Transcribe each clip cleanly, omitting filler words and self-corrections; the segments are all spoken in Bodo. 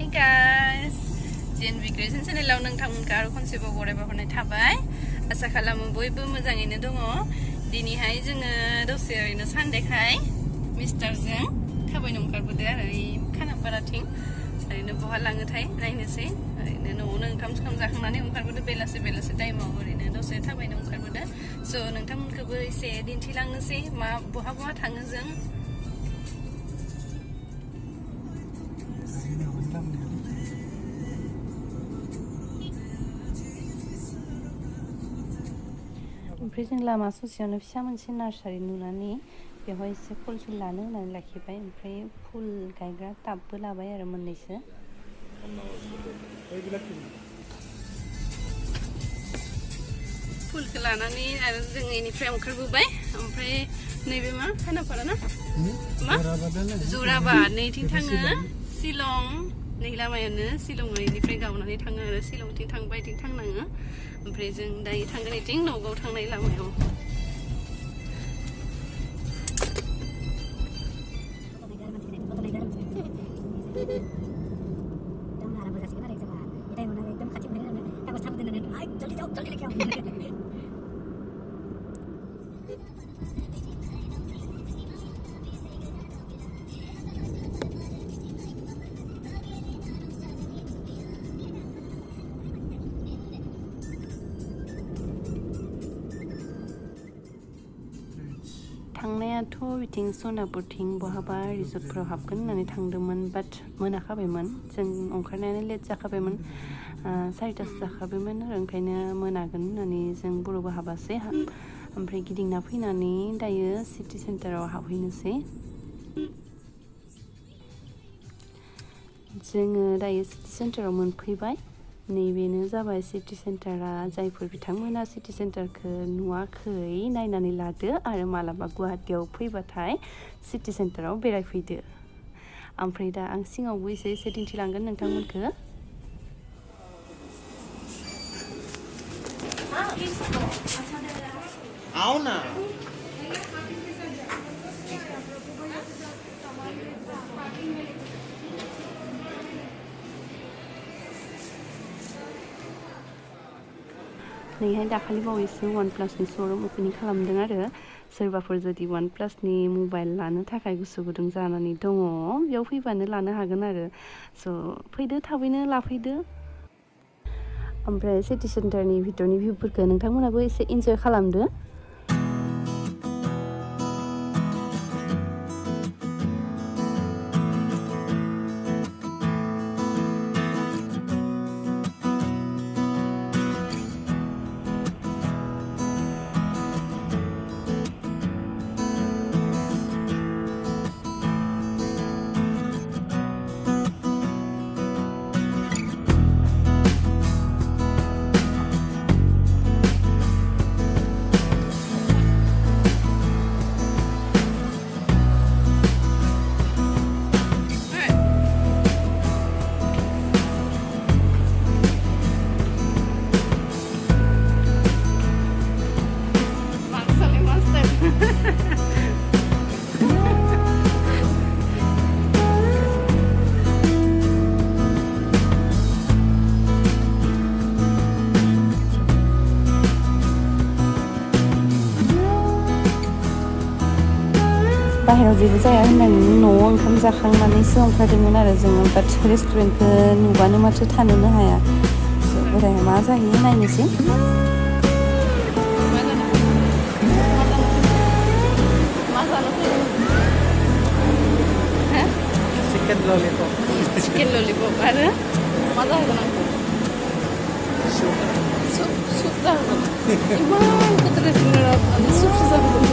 morning guys. JNV Creation channel नोंथांमोनखौ आरो खनसेबाव बरायबा हरनाय थाबाय आसा खालामो बयबो मोजाङैनो दङ दिनैहाय जोङो दसे ओरैनो सानदेखाय मिस्टारजों थाबायनो ओंखारबोदो आरो खानापाराथिं ओरैनो बहा लाङोथाय नायनोसै ओरैनो न'आवनो ओंखाम जाखांनानै ओंखारबोदो बेलासे टाइमाव ओरैनो दसे थाबायनो ओंखारबोदो स' नोंथांमोनखौबो एसे दिन्थिलांनोसै बहा थाङो जों ओमफ्राय जों लामा ससेयावनो फिसा मोनसे नार्सारि नुनानै बेवहाय एसे फुल लानो होननानै लाखिबाय ओमफ्राय फुल गायग्रा टाबबो लाबाय आरो मोननैसो फुलखौ लानानै आरो जों बेनिफ्राय ओंखारबोबाय ओमफ्राय नैबे मा खानापारा ना मा जराबा नैथिं थाङो शिलं नै लामायानो शिलं बेनिफ्राय गावनानै थाङो आरो शिलंथिं थांबाय थिं थांनाङो ओमफ्राय जों दायो थांगोन इथिं नगाव थांनाय लामायाव थांनायाथ' बिथिं सनापुरथिं बहाबा रिजर्टफोराव हाबगोन होननानै थांदोंमोन बाट मोनाखाबायमोन जों ओंखारनायानो लेट जाखाबायमोन 4टासो जाखाबायमोन आरो ओंखायनो मोनागोन होननानै जों बर'बो हाबासै ओमफ्राय गिदिंना फैनानै दायो सिटि सेन्टाराव हाबहैनोसै जोङो दायो सिटि सेन्टाराव मोनफैबाय नैबेनो जाबाय सिटि सेन्टारा जायफोर बिथांमोना सिटि सेन्टारखौ नुवाखै नायनानै लादो आरो मालाबा गुवाहाटियाव फैबाथाय सिटि सेन्टाराव बेरायफैदो ओमफ्राय दा आं सिङावबो एसे दिन्थिलांगोन नोंथांमोनखौ Auna. नैहाय दाखालि बावैसो OnePlusनि श'रुम ओपनिं खालामदों आरो सोरबाफोर जुदि OnePlusनि मबाइल लानो थाखाय गोसो गुदुं जानानै दङ बेयाव फैबानो लानो हागोन आरो स' फैदो थाबैनो लाफैदो ओमफ्राय सिटि सेन्टारनि भितरनि भिउफोरखौ नोंथांमोनाबो एसे इन्जय खालामदो बाहेराव जेबो जाया होननानै न'आव ओंखाम जाखांनानैसो ओंखारदोंमोन आरो जोङो बाट रेस्टुरेन्टखौ नुबानो माथो थानोनो हाया बोराया मा जाहैयो नायनोसै chickenlolipop आरो मा जाहोगोन आंखौ सुप जाहोगोन इमान गिदिर रेस्टुरेन्टआव सुपसो जाहोगोन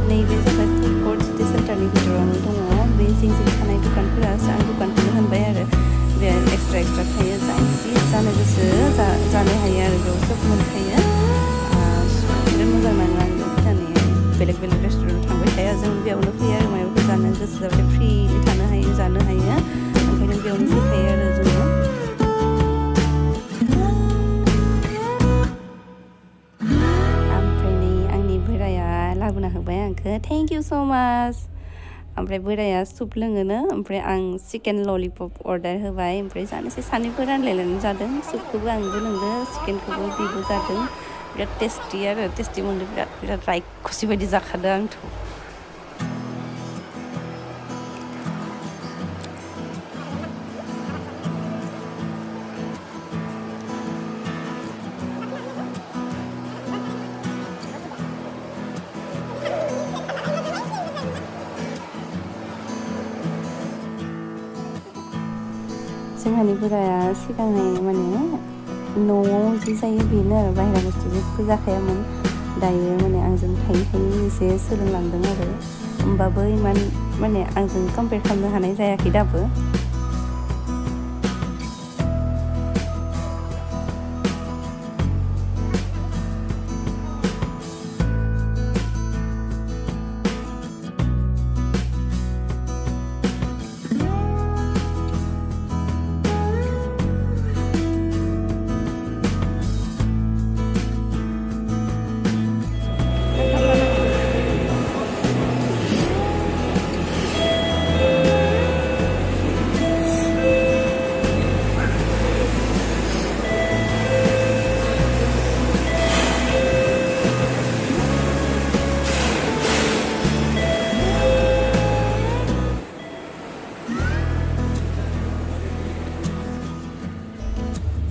नैबे जाबाय फुड कर्ट सिटि सेन्टारनि भितरावनो दङ बे जिं थानाय दुकानफोरा आं दुकानखौनो होनबाय आरो बे एक्सट्रा थायो जाय जि जानो गोसो जानो हायो आरो बेयाव सब मोनखायो बिराद मोजां नाङो आं बेयाव फैनानै बेलेग रेस्टुरेन्टआव थांबाय थाया जों बेयावनो फैयो आरो मायावबो जानो गोसो जाबाथाय फ्रिलि थानो हायो जानो हायो ओंखायनो बेयावनो फैखायो आरो जोङो ओमफ्राय नै आंनि बोराया लाबोना होबाय आंखौ थेंक इउ स' माच ओमफ्राय बोराया सुप लोङोनो ओमफ्राय आं चिकेन ललिपप अर्डार होबाय ओमफ्राय जानोसै सानैबो रानलायनानै जादों सुपखौबो आंबो लोंदों चिकेनखौबो बेबो जादों बिराद टेस्टि आरो टेस्टि मोनदों बिराद रायखुसि बायदि जाखादों आंथ' जोंहानि बोराया सिगांहाय माने न'आव जि जायो बेनो आरो बाहेरा बुस्थु जेबो जाखायामोन दायो माने आंजों थायै थायै एसे सोलोंलांदों आरो होमबाबो इमान माने आंजों कम्पेयार खालामनो हानाय जायाखै दाबो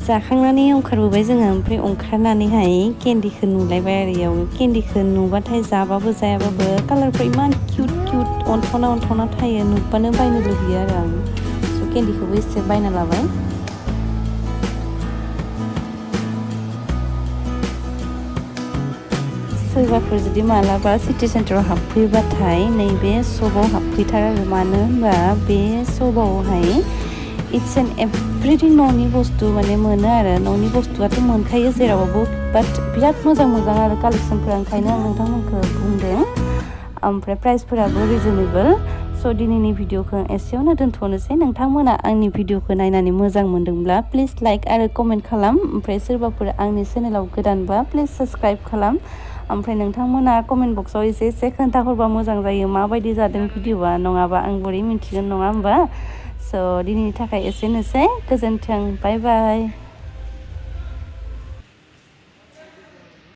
जाखांनानै ओंखारबोबाय जोङो ओमफ्राय ओंखारनानैहाय केन्डिखौ नुलायबाय आरो इयाव केन्डिखौ नुबाथाय जाबाबो जायाबाबो कालारफ्रा इमान किउट अनथावना थायो नुबानो बायनो लुबैयो आरो आं स' केन्डिखौबो एसे बायना लाबाय सोरबाफोर जुदि मालाबा सिटि सेन्टाराव हाबफैबाथाय नैबे सपआव हाबफैथार आरो मानो होनबा बे सपआवहाय इट्स एन एभ्रिथिं न'नि बुस्थु माने मोनो आरो न'नि बुस्थुआथ' मोनखायो जेरावबो बाट बिराद मोजां आरो कालेक्सनफोरा ओंखायनो आं नोंथांमोनखौ बुंदों ओमफ्राय प्राइसफोराबो रिजनेबल स' दिनैनि भिडिअखौ एसेयावनो दोनथ'नोसै नोंथांमोना आंनि भिडिअखौ नायनानै मोजां मोनदोंब्ला प्लिज लाइक आरो कमेन्ट खालाम ओमफ्राय सोरबाफोर आंनि चेनेलाव गोदानबा प्लिज साबस्क्राइब खालाम ओमफ्राय नोंथांमोना कमेन्ट बक्सआव एसे खोन्थाहरबा मोजां जायो माबायदि जादों भिडिअआ नङाबा आं बोरै मिन्थिगोन नङा होमबा स' दिनैनि थाखाय एसेनोसै गोजोन्थों बाय बाय